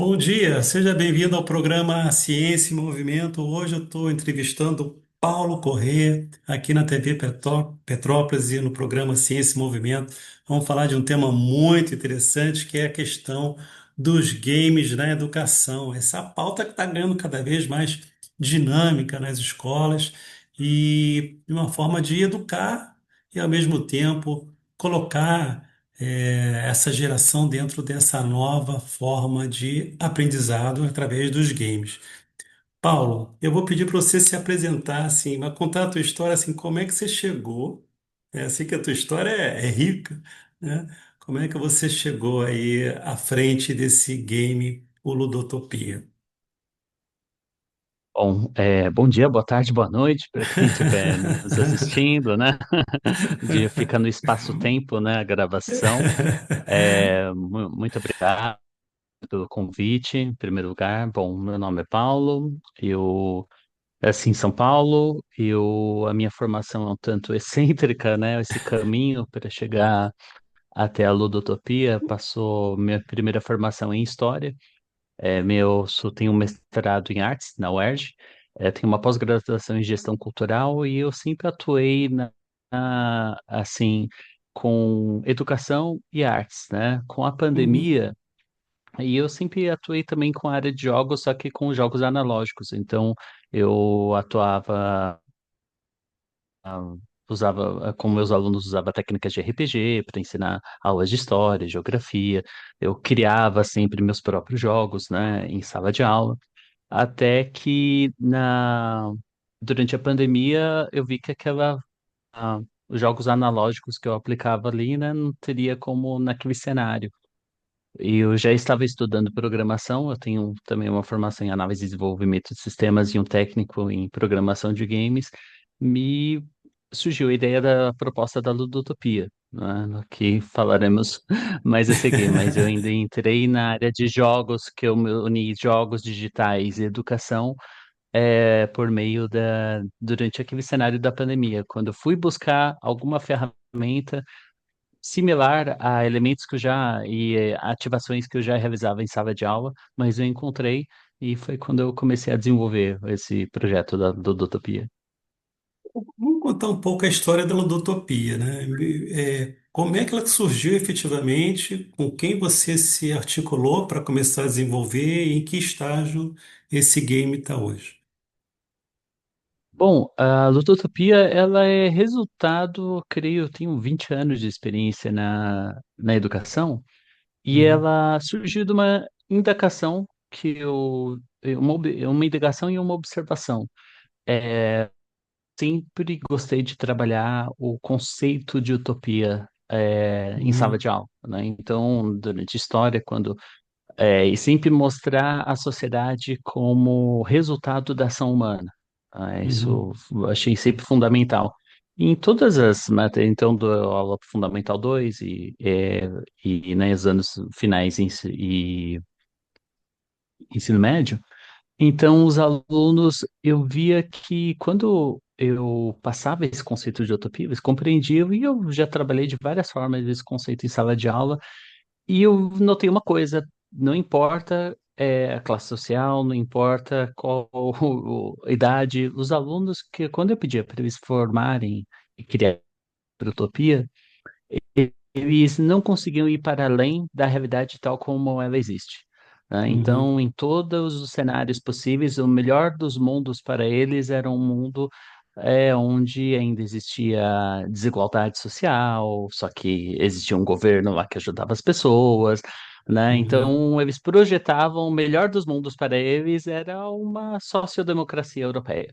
Bom dia, seja bem-vindo ao programa Ciência em Movimento. Hoje eu estou entrevistando Paulo Corrêa, aqui na TV Petrópolis e no programa Ciência em Movimento. Vamos falar de um tema muito interessante, que é a questão dos games na educação. Essa pauta que está ganhando cada vez mais dinâmica nas escolas e uma forma de educar e, ao mesmo tempo, colocar essa geração dentro dessa nova forma de aprendizado através dos games. Paulo, eu vou pedir para você se apresentar, assim, mas contar a tua história, assim, como é que você chegou, né? Assim que a tua história é rica, né? Como é que você chegou aí à frente desse game, o Ludotopia? Bom, bom dia, boa tarde, boa noite para quem estiver nos assistindo, né? Fica no espaço-tempo, né? A gravação. Muito obrigado pelo convite, em primeiro lugar. Bom, meu nome é Paulo, eu nasci em São Paulo, a minha formação é um tanto excêntrica, né? Esse caminho para chegar até a Ludotopia passou minha primeira formação em História. Tenho um mestrado em artes na UERJ, tenho uma pós-graduação em gestão cultural e eu sempre atuei assim, com educação e artes, né? Com a Uhum, pandemia, e eu sempre atuei também com a área de jogos, só que com jogos analógicos. Então, eu atuava com meus alunos, usava técnicas de RPG para ensinar aulas de história, geografia. Eu criava sempre meus próprios jogos, né, em sala de aula, até que durante a pandemia eu vi que os jogos analógicos que eu aplicava ali, né, não teria como naquele cenário. E eu já estava estudando programação, eu tenho também uma formação em análise e desenvolvimento de sistemas e um técnico em programação de games. Me surgiu a ideia da proposta da Ludotopia, né, no que falaremos mais a seguir, mas eu ainda entrei na área de jogos, que eu me uni jogos digitais e educação, durante aquele cenário da pandemia, quando eu fui buscar alguma ferramenta similar a elementos ativações que eu já realizava em sala de aula, mas eu encontrei e foi quando eu comecei a desenvolver esse projeto do Dotopia. vamos contar um pouco a história da Ludotopia, né? Como é que ela surgiu efetivamente? Com quem você se articulou para começar a desenvolver e em que estágio esse game está hoje? Bom, a Ludotopia, ela é resultado, creio, eu tenho 20 anos de experiência na educação, e Uhum, ela surgiu de uma indagação uma indagação e uma observação. Sempre gostei de trabalhar o conceito de utopia em sala uhum, de aula, né? Então, durante a história, e sempre mostrar a sociedade como resultado da ação humana. Isso uhum, eu achei sempre fundamental. Em todas as matérias, então, da aula fundamental 2 e nos anos finais e ensino médio, então, os alunos, eu via que quando eu passava esse conceito de utopia, eles compreendiam, e eu já trabalhei de várias formas esse conceito em sala de aula, e eu notei uma coisa: não importa a classe social, não importa qual a idade, os alunos, que quando eu pedia para eles formarem e criar utopia, eles não conseguiam ir para além da realidade tal como ela existe, né? uhum, Então, em todos os cenários possíveis, o melhor dos mundos para eles era um mundo onde ainda existia desigualdade social, só que existia um governo lá que ajudava as pessoas, né? uhum, Então, eles projetavam o melhor dos mundos para eles era uma sociodemocracia europeia.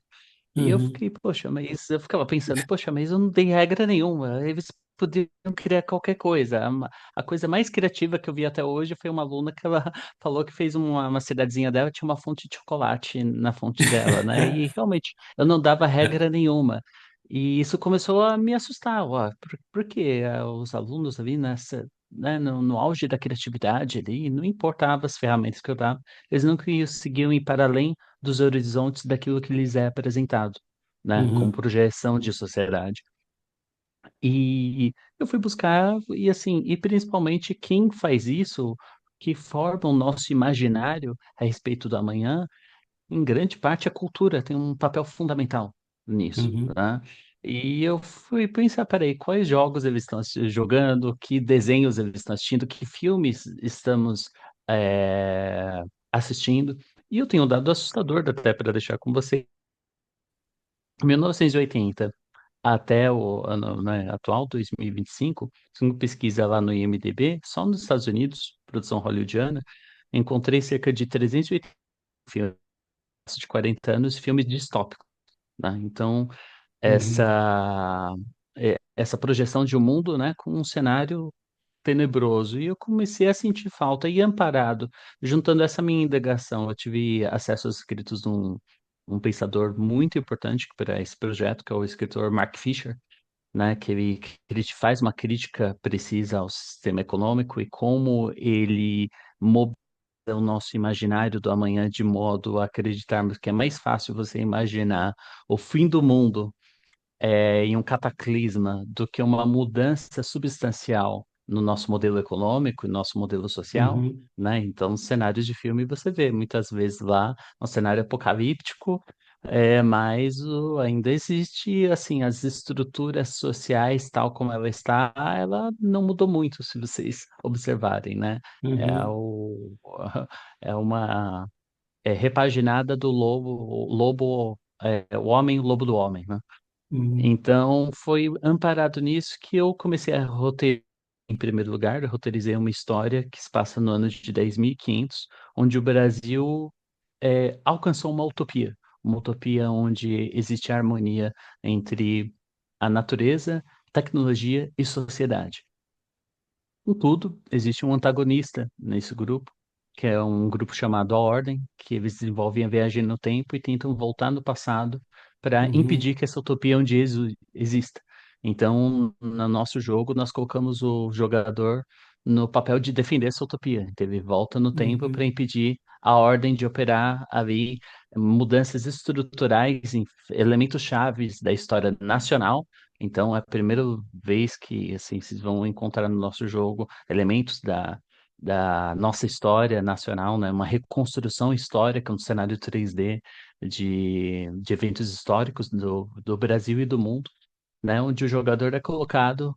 E eu uhum, fiquei, poxa, mas eu ficava pensando, poxa, mas eu não dei regra nenhuma. Eles podiam criar qualquer coisa. A coisa mais criativa que eu vi até hoje foi uma aluna que ela falou que fez uma cidadezinha dela, tinha uma fonte de chocolate na fonte dela, né? E realmente eu não dava regra nenhuma. E isso começou a me assustar. Ó, por que os alunos ali no auge da criatividade ali, não importava as ferramentas que eu dava, eles não conseguiam ir para além dos horizontes daquilo que lhes é apresentado, né, como uhum, projeção de sociedade. E eu fui buscar, e assim, e principalmente quem faz isso, que formam o nosso imaginário a respeito do amanhã, em grande parte a cultura tem um papel fundamental nisso, Uhum, né? E eu fui pensar, peraí, quais jogos eles estão jogando, que desenhos eles estão assistindo, que filmes estamos assistindo. E eu tenho um dado assustador até para deixar com você. 1980 até o ano, né, atual, 2025, segundo pesquisa lá no IMDb, só nos Estados Unidos, produção hollywoodiana, encontrei cerca de 380 filmes de 40 anos, filmes distópicos, né? Então, uhum, essa projeção de um mundo, né, com um cenário tenebroso. E eu comecei a sentir falta. E amparado, juntando essa minha indagação, eu tive acesso aos escritos de um pensador muito importante para esse projeto, que é o escritor Mark Fisher, né, que ele faz uma crítica precisa ao sistema econômico e como ele mobiliza o nosso imaginário do amanhã de modo a acreditarmos que é mais fácil você imaginar o fim do mundo em um cataclisma do que uma mudança substancial no nosso modelo econômico e nosso modelo social, uhum, né? Então, cenários de filme você vê muitas vezes lá um cenário apocalíptico, mas ainda existe assim as estruturas sociais tal como ela está, ela não mudou muito se vocês observarem, né? É, uhum, o, é uma repaginada do lobo, o lobo, o homem, o lobo do homem, né? uhum, Então, foi amparado nisso que eu comecei a roteirizar. Em primeiro lugar, eu roteirizei uma história que se passa no ano de 10.500, onde o Brasil alcançou uma utopia onde existe harmonia entre a natureza, tecnologia e sociedade. Contudo, existe um antagonista nesse grupo, que é um grupo chamado A Ordem, que eles desenvolvem a viagem no tempo e tentam voltar no passado para uhum, impedir que essa utopia um dia exista. Então, no nosso jogo, nós colocamos o jogador no papel de defender essa utopia. Então, ele volta no tempo para uhum, impedir a ordem de operar ali mudanças estruturais em elementos chaves da história nacional. Então, é a primeira vez que assim, vocês vão encontrar no nosso jogo elementos da nossa história nacional, né? Uma reconstrução histórica no cenário 3D de eventos históricos do Brasil e do mundo, né? Onde o jogador é colocado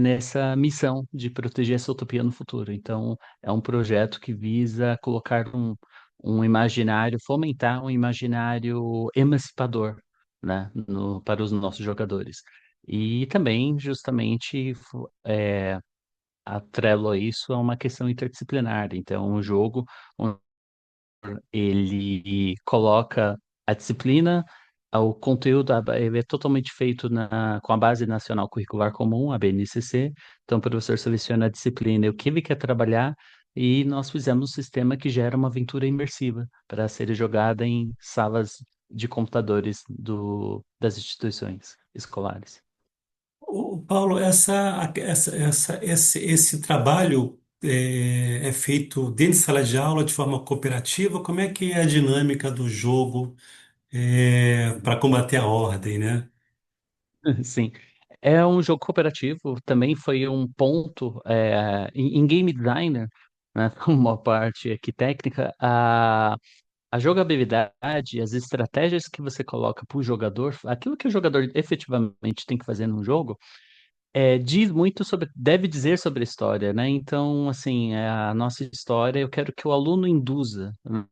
nessa missão de proteger essa utopia no futuro. Então, é um projeto que visa colocar um imaginário, fomentar um imaginário emancipador, né? Para os nossos jogadores. E também, justamente, atrelo a isso a uma questão interdisciplinar. Então, um jogo onde ele coloca a disciplina, o conteúdo, ele é totalmente feito com a Base Nacional Curricular Comum, a BNCC. Então, o professor seleciona a disciplina e o que ele quer trabalhar, e nós fizemos um sistema que gera uma aventura imersiva para ser jogada em salas de computadores das instituições escolares. Paulo, esse trabalho é feito dentro de sala de aula de forma cooperativa? Como é que é a dinâmica do jogo para combater a ordem, né? Sim. É um jogo cooperativo, também foi um ponto em game designer, né, uma parte aqui técnica, a jogabilidade, as estratégias que você coloca para o jogador, aquilo que o jogador efetivamente tem que fazer num jogo, diz muito sobre, deve dizer sobre a história, né? Então, assim, a nossa história, eu quero que o aluno induza, né?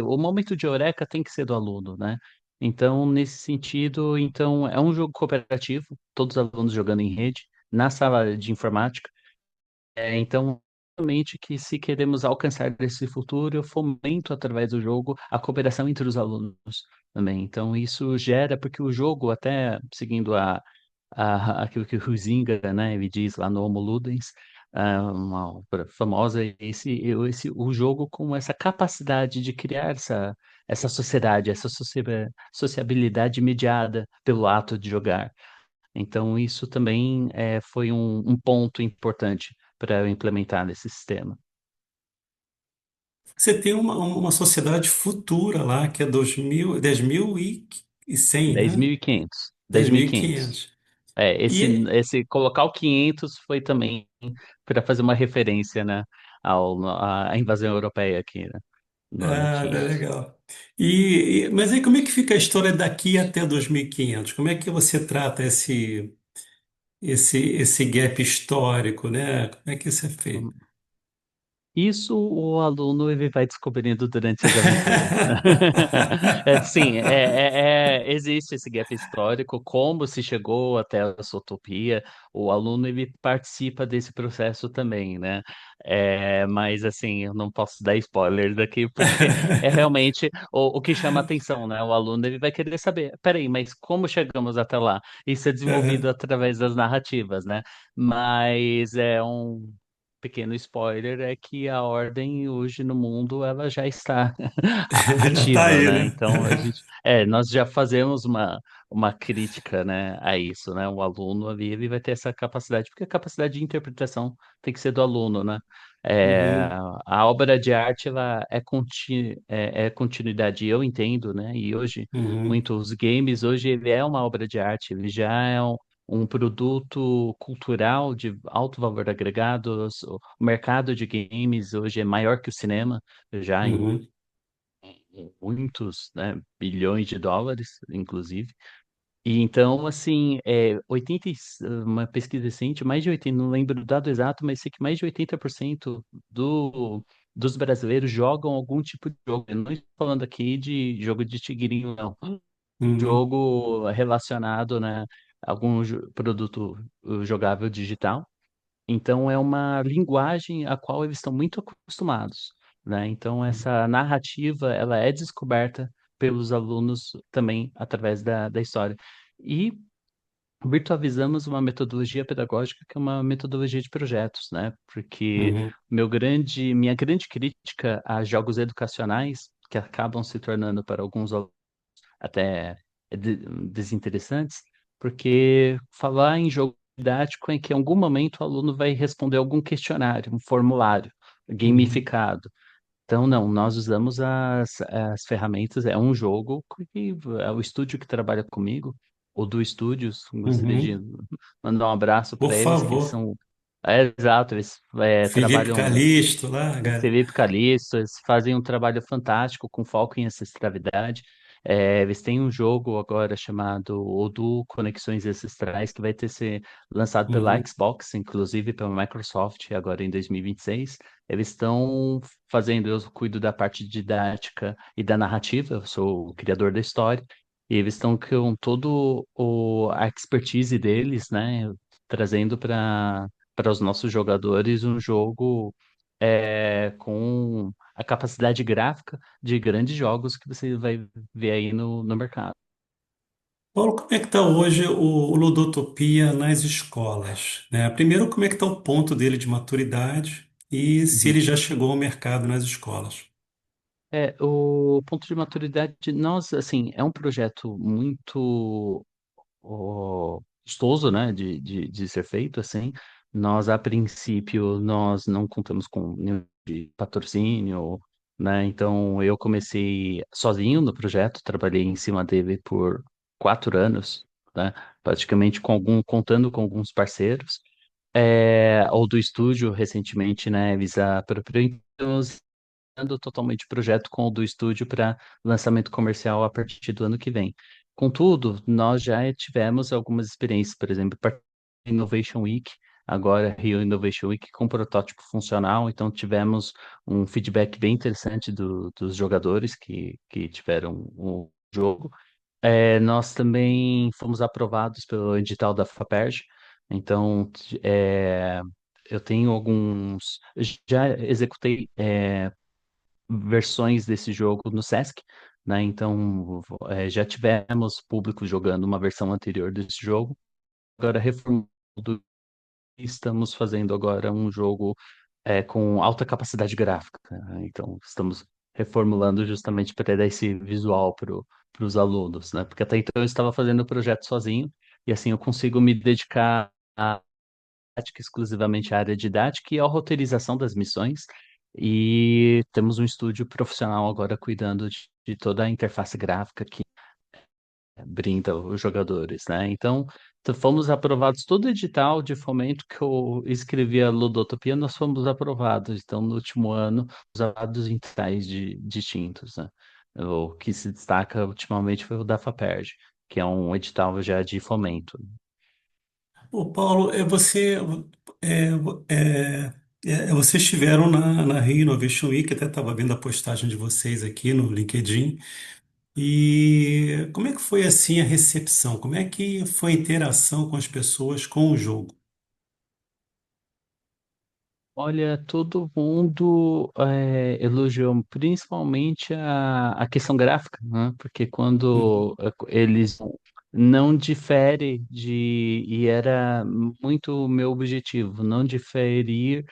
O momento de eureka tem que ser do aluno, né? Então, nesse sentido, então, é um jogo cooperativo, todos os alunos jogando em rede, na sala de informática. Então, realmente que se queremos alcançar esse futuro, eu fomento através do jogo a cooperação entre os alunos também. Então, isso gera, porque o jogo, até seguindo aquilo que o Huizinga, né, ele diz lá no Homo Ludens, uma obra famosa, o jogo com essa capacidade de criar essa sociedade, essa sociabilidade mediada pelo ato de jogar. Então, isso também foi um ponto importante para eu implementar nesse sistema. Você tem uma sociedade futura lá, que é 10.100, né? 10.500. 10.500. 10.500. Esse, E, esse colocar o 500 foi também. para fazer uma referência, né, à invasão europeia aqui, né, no ano Ah, é 500. legal. Mas aí como é que fica a história daqui até 2500? Como é que você trata esse gap histórico, né? Como é que isso é feito? Isso o aluno ele vai descobrindo durante as aventuras. Sim, existe esse gap histórico, como se chegou até essa utopia. O aluno ele participa desse processo também, né? Mas assim, eu não posso dar spoiler daqui porque é realmente o que chama atenção, né? O aluno ele vai querer saber, peraí, mas como chegamos até lá? Isso é desenvolvido através das narrativas, né? Mas é um pequeno spoiler é que a ordem hoje no mundo ela já está Já está ativa, aí, né? né? Então nós já fazemos uma crítica, né, a isso, né? O aluno ali ele vai ter essa capacidade, porque a capacidade de interpretação tem que ser do aluno, né? É, Uhum, a obra de arte ela é continuidade, eu entendo, né? E hoje uhum, muitos games hoje ele é uma obra de arte, ele já é um produto cultural de alto valor agregado. O mercado de games hoje é maior que o cinema, já uhum, em muitos, né, bilhões de dólares, inclusive. E então, assim, uma pesquisa recente, mais de 80, não lembro o dado exato, mas sei que mais de 80% dos brasileiros jogam algum tipo de jogo. Eu não estou falando aqui de jogo de tigrinho, não. uhum, Jogo relacionado, né, a algum produto jogável digital. Então, é uma linguagem a qual eles estão muito acostumados, né? Então, essa narrativa, ela é descoberta pelos alunos também através da história. E virtualizamos uma metodologia pedagógica que é uma metodologia de projetos, né? Porque uhum, minha grande crítica a jogos educacionais, que acabam se tornando para alguns até desinteressantes, porque falar em jogo didático é que em algum momento o aluno vai responder algum questionário, um formulário uhum, gamificado. Então, não, nós usamos as ferramentas, é um jogo que é o estúdio que trabalha comigo, o do Estúdios, gostaria de uhum. mandar um abraço Por para eles, que eles favor. são, exato, eles Felipe trabalham Calixto lá, o cara. Felipe Calixto, eles fazem um trabalho fantástico com foco em ancestralidade. Eles têm um jogo agora chamado Odoo Conexões Ancestrais, que vai ter ser lançado pela Uhum, Xbox, inclusive pela Microsoft, agora em 2026. Eles estão fazendo, eu cuido da parte didática e da narrativa, eu sou o criador da história, e eles estão com todo a expertise deles, né, trazendo para os nossos jogadores um jogo com a capacidade gráfica de grandes jogos que você vai ver aí no mercado. Paulo, como é que está hoje o Ludotopia nas escolas, né? Primeiro, como é que está o ponto dele de maturidade e se Uhum. ele já chegou ao mercado nas escolas? O ponto de maturidade, nós, assim, é um projeto muito custoso, né, de ser feito, assim. Nós, a princípio, nós não contamos com nenhum de patrocínio, né, então eu comecei sozinho no projeto, trabalhei em cima dele por 4 anos, né, praticamente contando com alguns parceiros, ou do estúdio, recentemente, né, eles apropriou, então, mudando totalmente o projeto com o do estúdio para lançamento comercial a partir do ano que vem. Contudo, nós já tivemos algumas experiências, por exemplo, Innovation Week, agora Rio Innovation Week com protótipo funcional, então tivemos um feedback bem interessante dos jogadores que tiveram o jogo. Nós também fomos aprovados pelo edital da FAPERJ, então eu tenho alguns, já executei versões desse jogo no Sesc, né? Então, já tivemos público jogando uma versão anterior desse jogo. Agora, reformando, estamos fazendo agora um jogo com alta capacidade gráfica, né? Então, estamos reformulando justamente para dar esse visual para os alunos, né? Porque até então eu estava fazendo o projeto sozinho, e assim eu consigo me dedicar didática, exclusivamente à área didática e à roteirização das missões. E temos um estúdio profissional agora cuidando de toda a interface gráfica aqui. brinda os jogadores, né? Então, fomos aprovados, todo edital de fomento que eu escrevi a Ludotopia, nós fomos aprovados. Então, no último ano, os aprovados em editais distintos, né? O que se destaca ultimamente foi o da FAPERJ, que é um edital já de fomento. Ô, Paulo, é, vocês estiveram na Rio Innovation Week, até estava vendo a postagem de vocês aqui no LinkedIn. E como é que foi assim a recepção? Como é que foi a interação com as pessoas com o jogo? Olha, todo mundo elogiou principalmente a questão gráfica, né? Porque quando Uhum, eles não difere e era muito o meu objetivo, não diferir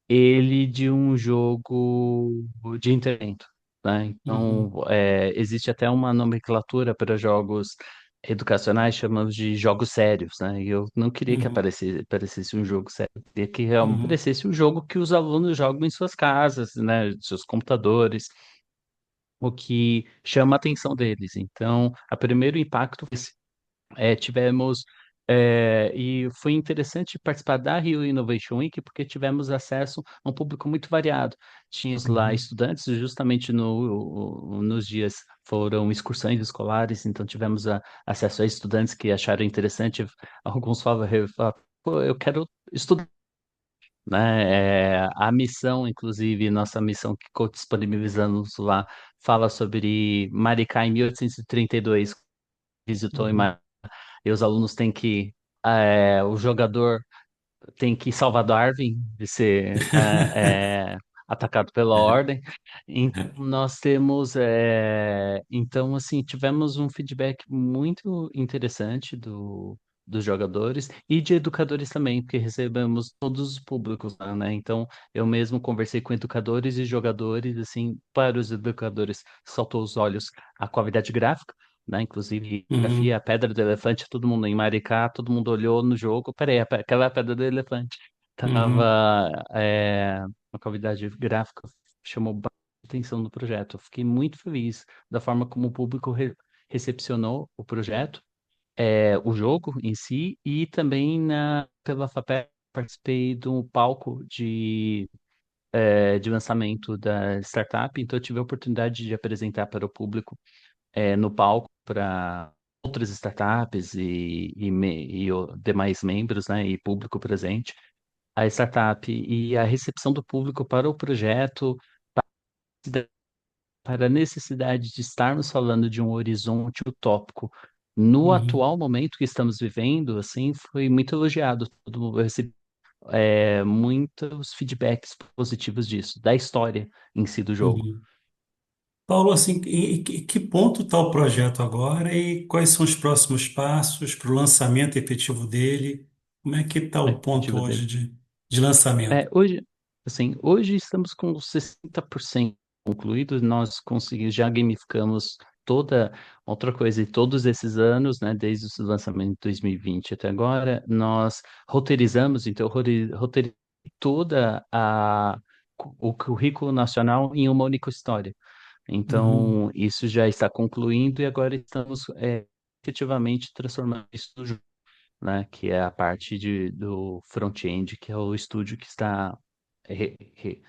ele de um jogo de internet, né? Então, uhum, existe até uma nomenclatura para jogos educacionais, chamamos de jogos sérios, né? E eu não queria que uhum, aparecesse um jogo sério, eu queria que realmente uhum, aparecesse um jogo que os alunos jogam em suas casas, né? Seus computadores, o que chama a atenção deles. Então, o primeiro impacto tivemos, e foi interessante participar da Rio Innovation Week, porque tivemos acesso a um público muito variado. Tínhamos lá uhum, estudantes, justamente nos dias foram excursões escolares, então tivemos acesso a estudantes que acharam interessante. Alguns falavam, pô, eu quero estudar. Né? A missão, inclusive, nossa missão que disponibilizamos lá, fala sobre Maricá em 1832, visitou em uhum, Maricá, e os alunos têm que, o jogador tem que salvar Darwin de ser atacado pela Ordem. Então, nós temos, então, assim, tivemos um feedback muito interessante dos jogadores e de educadores também, porque recebemos todos os públicos lá, né? Então, eu mesmo conversei com educadores e jogadores, assim, para os educadores, saltou os olhos a qualidade gráfica, né? Inclusive, a uhum, Pedra do Elefante, todo mundo em Maricá, todo mundo olhou no jogo. Peraí, aquela é a Pedra do Elefante. uhum, Tava, uma qualidade gráfica, chamou bastante atenção no projeto. Eu fiquei muito feliz da forma como o público recepcionou o projeto, o jogo em si, e também pela FAPER participei do palco de lançamento da startup, então eu tive a oportunidade de apresentar para o público no palco para outras startups e demais membros, né, e público presente, a startup e a recepção do público para o projeto, para a necessidade de estarmos falando de um horizonte utópico no uhum, atual momento que estamos vivendo, assim, foi muito elogiado. Eu recebi muitos feedbacks positivos disso, da história em si do jogo. uhum. Paulo, assim, em que ponto está o projeto agora e quais são os próximos passos para o lançamento efetivo dele? Como é que está A o ponto efetiva hoje dele. de lançamento? Hoje estamos com 60% concluídos, nós conseguimos, já gamificamos toda outra coisa, e todos esses anos, né, desde o lançamento de 2020 até agora, nós roteirizamos, então, roteirizamos toda o currículo nacional em uma única história. Uhum, Então, isso já está concluindo e agora estamos efetivamente transformando isso no jogo, né? Que é a parte do front-end, que é o estúdio que está re- re-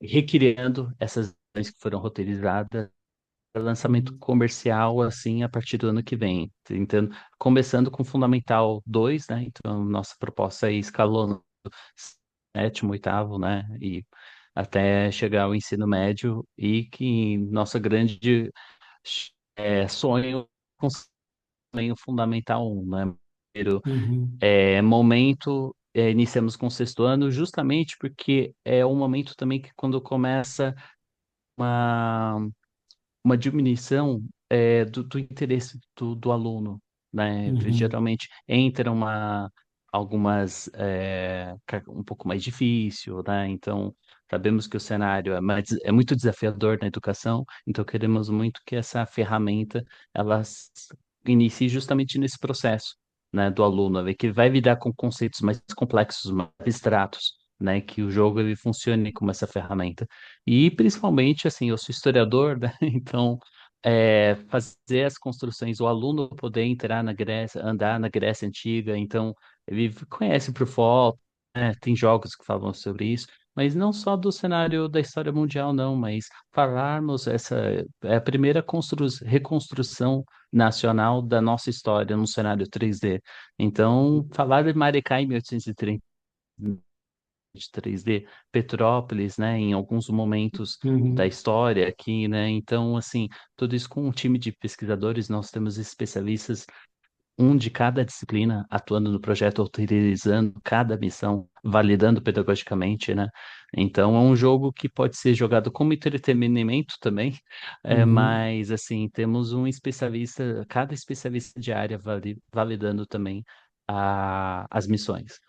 recriando essas ações que foram roteirizadas para lançamento uhum, comercial, assim, a partir do ano que vem. Então, começando com Fundamental 2, né? Então, nossa proposta é ir escalando sétimo, oitavo, né? E até chegar ao ensino médio e que nossa grande sonho também o Fundamental 1, né? Primeiro uhum, momento, iniciamos com o sexto ano, justamente porque é um momento também que quando começa uma, uma diminuição do interesse do aluno, né? uhum, Geralmente entra algumas um pouco mais difícil, né? Então sabemos que o cenário é muito desafiador na educação, então queremos muito que essa ferramenta ela inicie justamente nesse processo, né? Do aluno, ali, que vai lidar com conceitos mais complexos, mais abstratos. Né, que o jogo ele funcione como essa ferramenta. E principalmente, assim, eu sou historiador, né? Então fazer as construções, o aluno poder entrar na Grécia, andar na Grécia Antiga, então ele conhece por foto, né? Tem jogos que falam sobre isso, mas não só do cenário da história mundial, não, mas falarmos essa é a primeira reconstrução nacional da nossa história no cenário 3D. Então, falar de Maricá em 1830 de 3D, Petrópolis, né, em alguns momentos da Uhum, história aqui, né? Então, assim, tudo isso com um time de pesquisadores, nós temos especialistas, um de cada disciplina, atuando no projeto, autorizando cada missão, validando pedagogicamente, né? Então, é um jogo que pode ser jogado como entretenimento também, uhum. mas, assim, temos um especialista, cada especialista de área validando também as missões.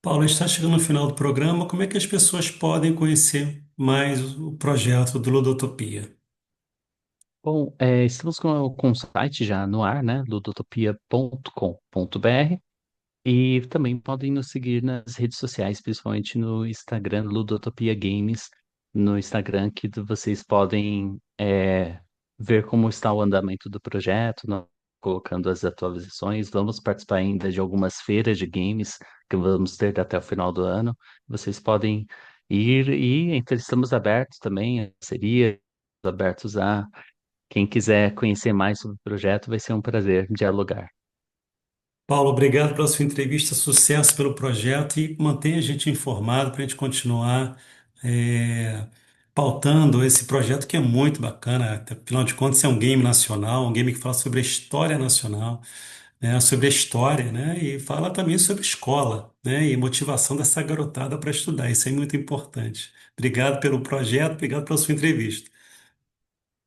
Paulo, está chegando no final do programa. Como é que as pessoas podem conhecer mais o projeto do Ludotopia? Bom, estamos com o site já no ar, né? ludotopia.com.br e também podem nos seguir nas redes sociais, principalmente no Instagram, Ludotopia Games, no Instagram, que vocês podem ver como está o andamento do projeto, colocando as atualizações. Vamos participar ainda de algumas feiras de games que vamos ter até o final do ano. Vocês podem ir e estamos abertos também, seria abertos a quem quiser conhecer mais sobre o projeto, vai ser um prazer dialogar. Paulo, obrigado pela sua entrevista, sucesso pelo projeto e mantenha a gente informado para a gente continuar é, pautando esse projeto que é muito bacana. Afinal de contas, é um game nacional, um game que fala sobre a história nacional, né, sobre a história, né, e fala também sobre escola, né, e motivação dessa garotada para estudar. Isso é muito importante. Obrigado pelo projeto, obrigado pela sua entrevista.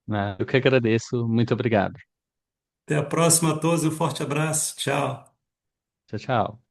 Né? Eu que agradeço, muito obrigado. Até a próxima a todos, um forte abraço. Tchau. Tchau, tchau.